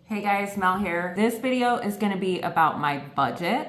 Hey guys, Mel here. This video is going to be about my budget,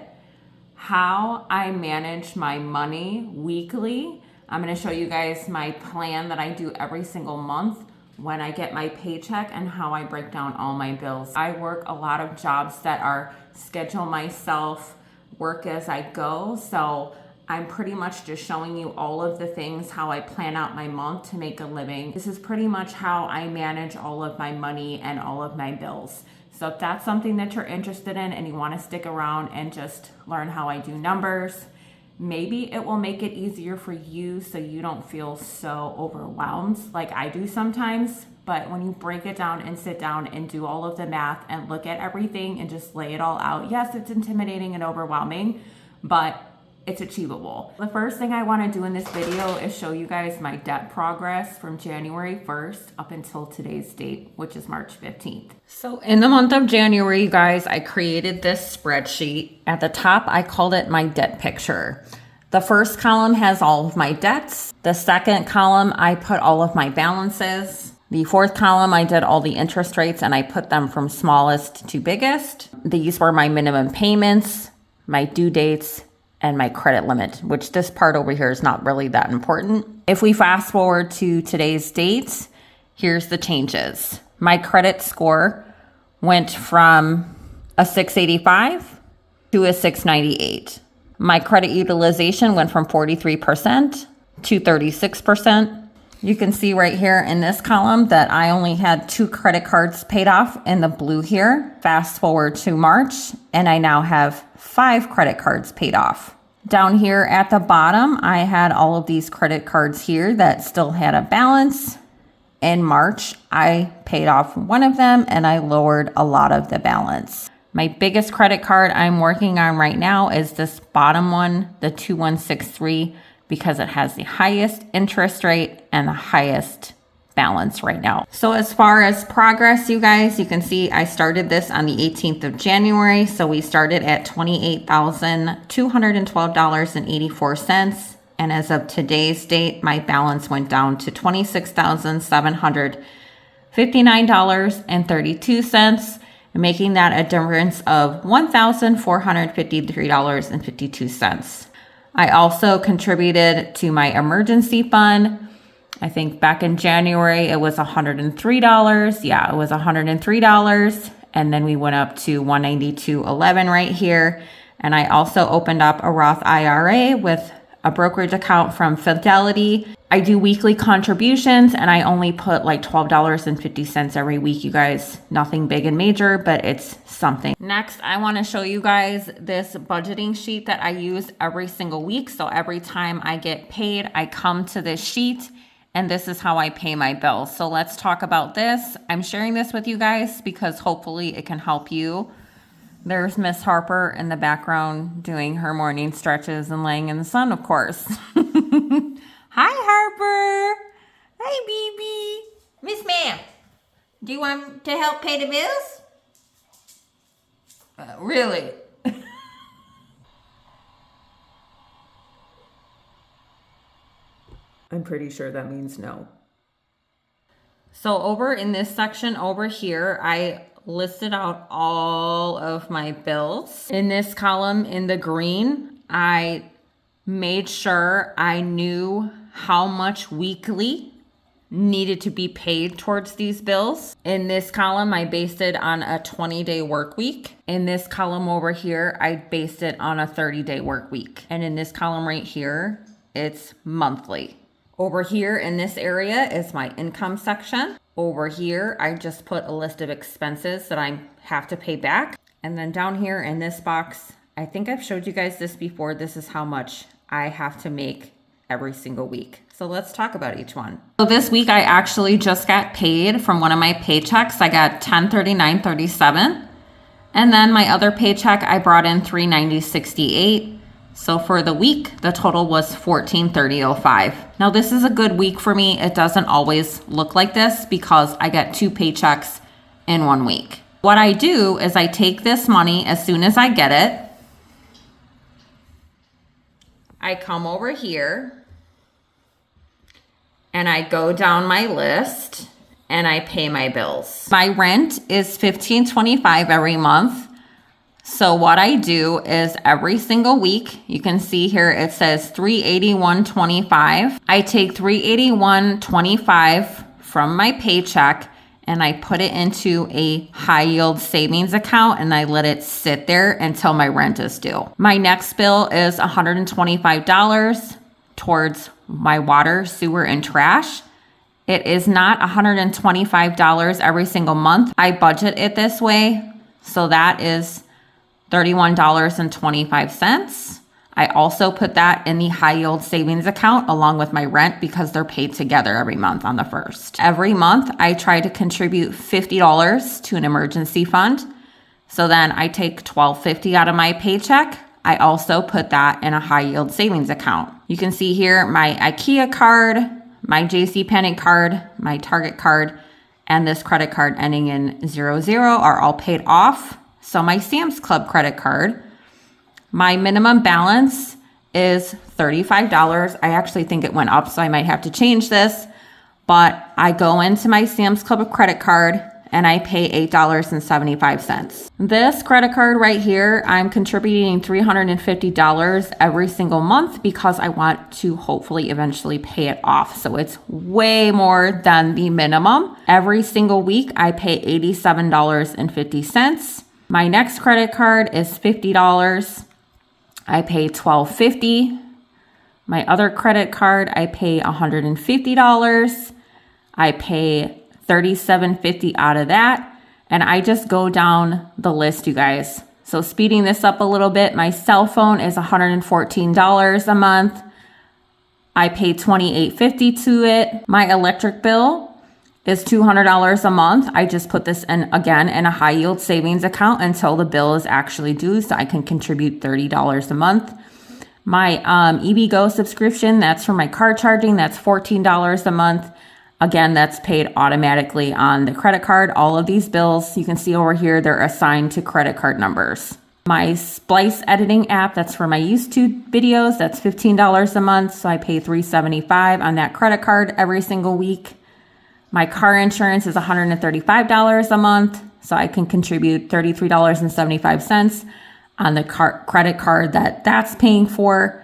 how I manage my money weekly. I'm going to show you guys my plan that I do every single month when I get my paycheck and how I break down all my bills. I work a lot of jobs that are schedule myself, work as I go. So I'm pretty much just showing you all of the things, how I plan out my month to make a living. This is pretty much how I manage all of my money and all of my bills. So if that's something that you're interested in and you want to stick around and just learn how I do numbers, maybe it will make it easier for you so you don't feel so overwhelmed like I do sometimes. But when you break it down and sit down and do all of the math and look at everything and just lay it all out, yes, it's intimidating and overwhelming, but it's achievable. The first thing I want to do in this video is show you guys my debt progress from January 1st up until today's date, which is March 15th. So in the month of January, you guys, I created this spreadsheet. At the top, I called it my debt picture. The first column has all of my debts. The second column, I put all of my balances. The fourth column, I did all the interest rates and I put them from smallest to biggest. These were my minimum payments, my due dates, and my credit limit, which this part over here is not really that important. If we fast forward to today's date, here's the changes. My credit score went from a 685 to a 698. My credit utilization went from 43% to 36%. You can see right here in this column that I only had 2 credit cards paid off in the blue here. Fast forward to March, and I now have 5 credit cards paid off. Down here at the bottom, I had all of these credit cards here that still had a balance. In March, I paid off one of them and I lowered a lot of the balance. My biggest credit card I'm working on right now is this bottom one, the 2163, because it has the highest interest rate and the highest balance right now. So as far as progress, you guys, you can see I started this on the 18th of January. So we started at $28,212.84. And as of today's date, my balance went down to $26,759.32, making that a difference of $1,453.52. I also contributed to my emergency fund. I think back in January, it was $103. Yeah, it was $103. And then we went up to $192.11 right here. And I also opened up a Roth IRA with a brokerage account from Fidelity. I do weekly contributions and I only put like $12.50 every week, you guys. Nothing big and major, but it's something. Next, I want to show you guys this budgeting sheet that I use every single week. So every time I get paid, I come to this sheet and this is how I pay my bills. So let's talk about this. I'm sharing this with you guys because hopefully it can help you. There's Miss Harper in the background doing her morning stretches and laying in the sun, of course. Hi, Harper. Hi, baby. Miss Ma'am, do you want to help pay the bills? Really? I'm pretty sure that means no. So over in this section over here, I listed out all of my bills. In this column in the green, I made sure I knew how much weekly needed to be paid towards these bills. In this column, I based it on a 20-day work week. In this column over here, I based it on a 30-day work week. And in this column right here, it's monthly. Over here in this area is my income section. Over here, I just put a list of expenses that I have to pay back. And then down here in this box, I think I've showed you guys this before. This is how much I have to make every single week. So let's talk about each one. So this week, I actually just got paid from one of my paychecks. I got $1039.37. And then my other paycheck, I brought in $390.68. So for the week, the total was $1430.05. Now this is a good week for me. It doesn't always look like this because I get 2 paychecks in 1 week. What I do is I take this money as soon as I get it. I come over here and I go down my list and I pay my bills. My rent is $15.25 every month. So what I do is every single week, you can see here it says $381.25. I take $381.25 from my paycheck and I put it into a high yield savings account and I let it sit there until my rent is due. My next bill is $125 towards my water, sewer, and trash. It is not $125 every single month. I budget it this way, so that is $31.25. I also put that in the high yield savings account along with my rent because they're paid together every month on the 1st. Every month, I try to contribute $50 to an emergency fund. So then I take $12.50 out of my paycheck. I also put that in a high yield savings account. You can see here my IKEA card, my JCPenney card, my Target card, and this credit card ending in 00 are all paid off. So my Sam's Club credit card, my minimum balance is $35. I actually think it went up, so I might have to change this. But I go into my Sam's Club credit card and I pay $8.75. This credit card right here, I'm contributing $350 every single month because I want to hopefully eventually pay it off. So it's way more than the minimum. Every single week, I pay $87.50. My next credit card is $50. I pay $12.50. My other credit card, I pay $150. I pay $37.50 out of that. And I just go down the list, you guys. So speeding this up a little bit, my cell phone is $114 a month. I pay $28.50 to it. My electric bill is $200 a month. I just put this in again in a high yield savings account until the bill is actually due, so I can contribute $30 a month. My EVgo subscription, that's for my car charging, that's $14 a month. Again, that's paid automatically on the credit card. All of these bills, you can see over here, they're assigned to credit card numbers. My Splice editing app, that's for my YouTube videos, that's $15 a month, so I pay $375 on that credit card every single week. My car insurance is $135 a month, so I can contribute $33.75 on the credit card that's paying for.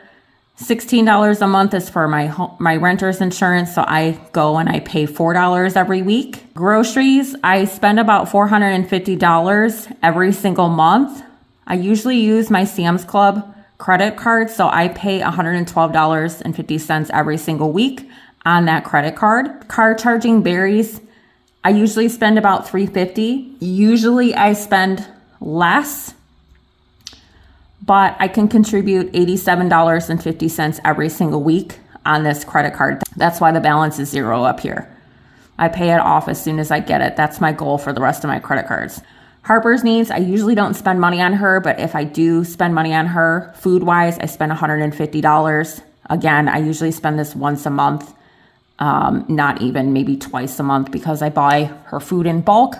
$16 a month is for my renter's insurance, so I go and I pay $4 every week. Groceries, I spend about $450 every single month. I usually use my Sam's Club credit card, so I pay $112.50 every single week on that credit card. Car charging varies. I usually spend about $350. Usually I spend less, but I can contribute $87.50 every single week on this credit card. That's why the balance is 0 up here. I pay it off as soon as I get it. That's my goal for the rest of my credit cards. Harper's Needs, I usually don't spend money on her, but if I do spend money on her, food-wise, I spend $150. Again, I usually spend this once a month. Not even, maybe twice a month because I buy her food in bulk,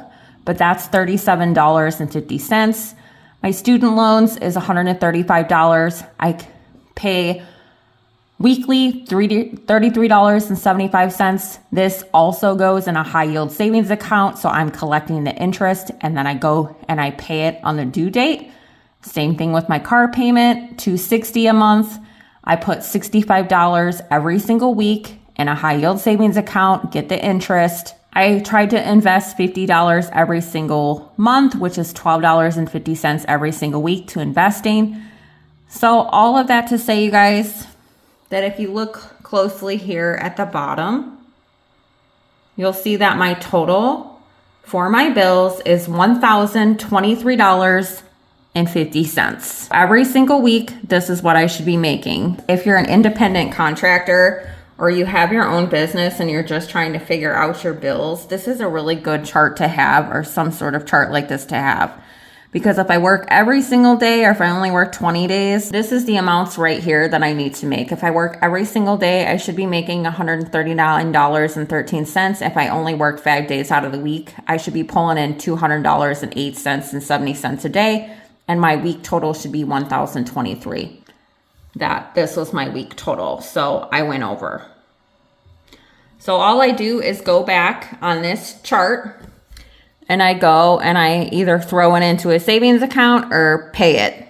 but that's $37.50. My student loans is $135. I pay weekly $33.75. This also goes in a high yield savings account, so I'm collecting the interest and then I go and I pay it on the due date. Same thing with my car payment, $260 a month. I put $65 every single week in a high yield savings account, get the interest. I tried to invest $50 every single month, which is $12.50 every single week to investing. So all of that to say, you guys, that if you look closely here at the bottom, you'll see that my total for my bills is $1,023.50. Every single week, this is what I should be making. If you're an independent contractor, or you have your own business and you're just trying to figure out your bills, this is a really good chart to have, or some sort of chart like this to have. Because if I work every single day, or if I only work 20 days, this is the amounts right here that I need to make. If I work every single day, I should be making $139.13. If I only work 5 days out of the week, I should be pulling in $200.08.70 a day. And my week total should be $1,023. This was my week total. So I went over. So all I do is go back on this chart and I go and I either throw it into a savings account or pay it.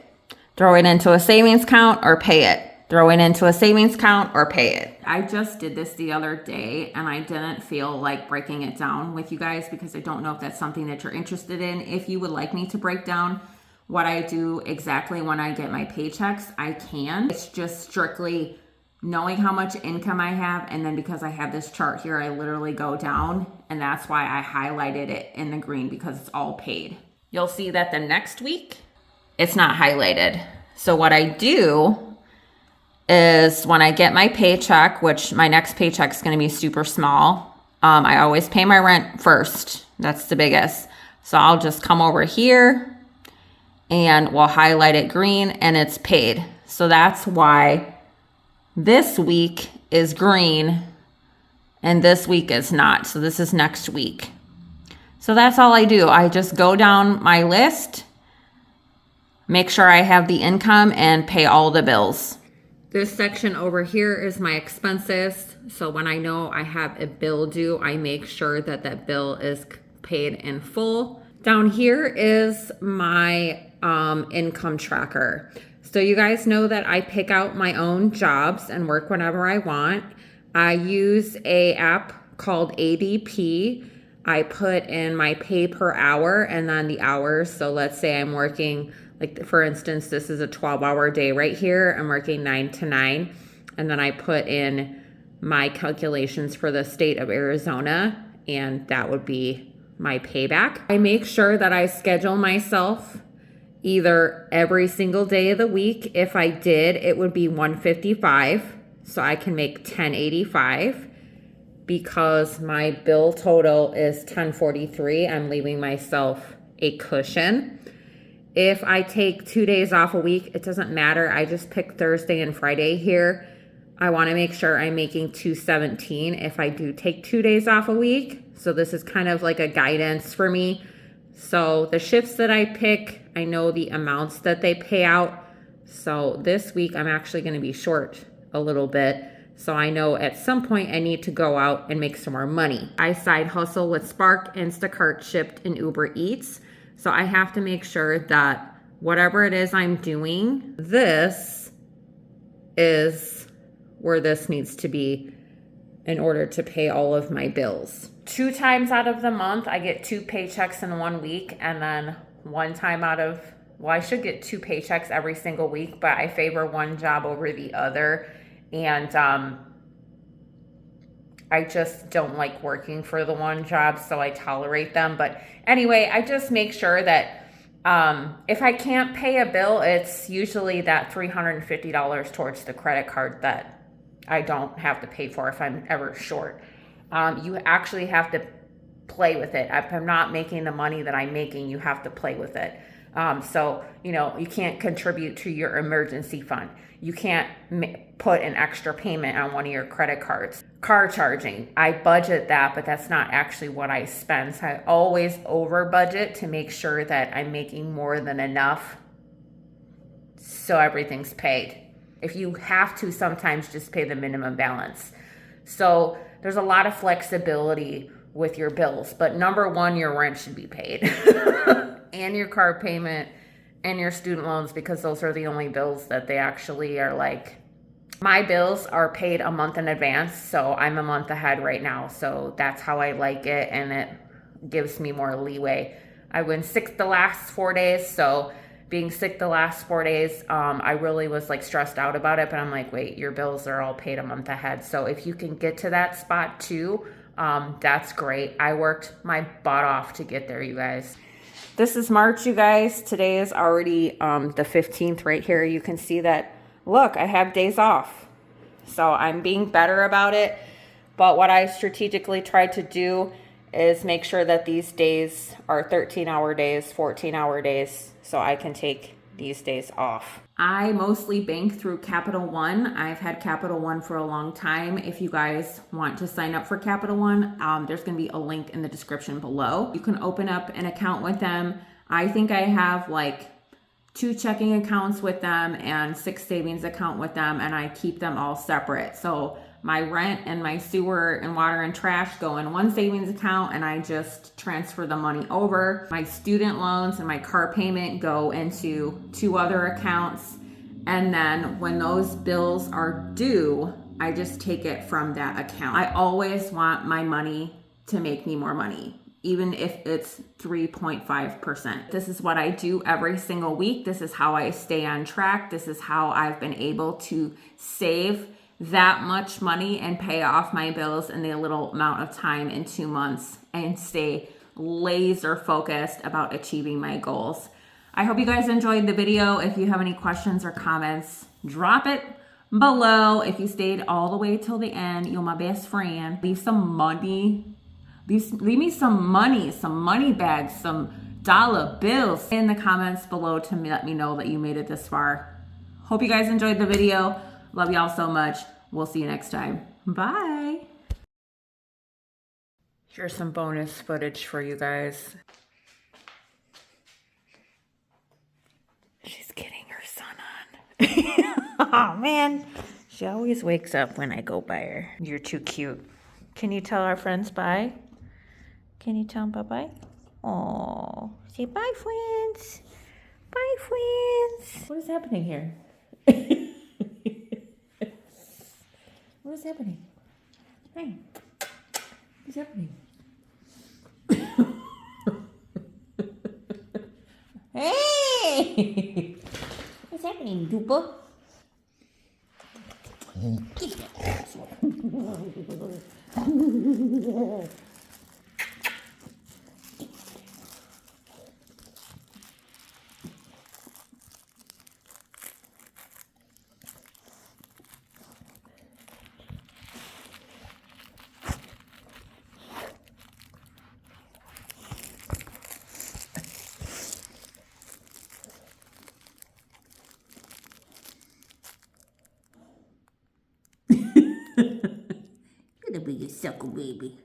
Throw it into a savings account or pay it. Throw it into a savings account or pay it. I just did this the other day and I didn't feel like breaking it down with you guys because I don't know if that's something that you're interested in. If you would like me to break down what I do exactly when I get my paychecks, I can. It's just strictly knowing how much income I have, and then because I have this chart here, I literally go down, and that's why I highlighted it in the green because it's all paid. You'll see that the next week, it's not highlighted. So what I do is when I get my paycheck, which my next paycheck is going to be super small, I always pay my rent first. That's the biggest. So I'll just come over here and we'll highlight it green and it's paid. So that's why this week is green and this week is not. So this is next week. So that's all I do. I just go down my list, make sure I have the income and pay all the bills. This section over here is my expenses. So when I know I have a bill due, I make sure that that bill is paid in full. Down here is my income tracker. So you guys know that I pick out my own jobs and work whenever I want. I use a app called ADP. I put in my pay per hour and then the hours. So let's say I'm working, like for instance, this is a 12-hour day right here. I'm working 9 to 9. And then I put in my calculations for the state of Arizona, and that would be my payback. I make sure that I schedule myself either every single day of the week. If I did, it would be 155. So I can make 1085 because my bill total is 1043. I'm leaving myself a cushion. If I take 2 days off a week, it doesn't matter. I just pick Thursday and Friday here. I want to make sure I'm making 217 if I do take 2 days off a week. So this is kind of like a guidance for me. So the shifts that I pick, I know the amounts that they pay out. So this week I'm actually going to be short a little bit. So I know at some point I need to go out and make some more money. I side hustle with Spark, Instacart, Shipt, and Uber Eats. So I have to make sure that whatever it is I'm doing, this is where this needs to be in order to pay all of my bills. 2 times out of the month, I get 2 paychecks in 1 week, and then 1 time out of, well, I should get 2 paychecks every single week, but I favor one job over the other. And I just don't like working for the one job, so I tolerate them. But anyway, I just make sure that if I can't pay a bill, it's usually that $350 towards the credit card that I don't have to pay for if I'm ever short. You actually have to play with it. If I'm not making the money that I'm making, you have to play with it. So, you know, you can't contribute to your emergency fund. You can't put an extra payment on one of your credit cards. Car charging, I budget that, but that's not actually what I spend. So I always over budget to make sure that I'm making more than enough so everything's paid. If you have to, sometimes just pay the minimum balance. So there's a lot of flexibility with your bills, but number one, your rent should be paid and your car payment and your student loans, because those are the only bills that they actually are like. My bills are paid a month in advance, so I'm a month ahead right now. So that's how I like it, and it gives me more leeway. I went sick the last 4 days, so being sick the last 4 days, I really was like stressed out about it, but I'm like, wait, your bills are all paid a month ahead. So if you can get to that spot too, that's great. I worked my butt off to get there, you guys. This is March, you guys. Today is already the 15th right here. You can see that, look, I have days off. So I'm being better about it. But what I strategically tried to do is make sure that these days are 13-hour days, 14-hour days, so I can take these days off. I mostly bank through Capital One. I've had Capital One for a long time. If you guys want to sign up for Capital One, there's going to be a link in the description below. You can open up an account with them. I think I have like 2 checking accounts with them and 6 savings account with them, and I keep them all separate. So my rent and my sewer and water and trash go in one savings account and I just transfer the money over. My student loans and my car payment go into 2 other accounts. And then when those bills are due, I just take it from that account. I always want my money to make me more money, even if it's 3.5%. This is what I do every single week. This is how I stay on track. This is how I've been able to save that much money and pay off my bills in a little amount of time in 2 months and stay laser focused about achieving my goals. I hope you guys enjoyed the video. If you have any questions or comments, drop it below. If you stayed all the way till the end, you're my best friend. Leave some money. Leave me some money bags, some dollar bills in the comments below to let me know that you made it this far. Hope you guys enjoyed the video. Love y'all so much. We'll see you next time. Bye. Here's some bonus footage for you guys. She's getting her son on. Oh man, she always wakes up when I go by her. You're too cute. Can you tell our friends bye? Can you tell them bye-bye? Oh, say bye, friends. Bye, friends. What is happening here? What is happening? Hey, what's happening? Hey! What's happening, Dupa? You're the biggest sucker baby.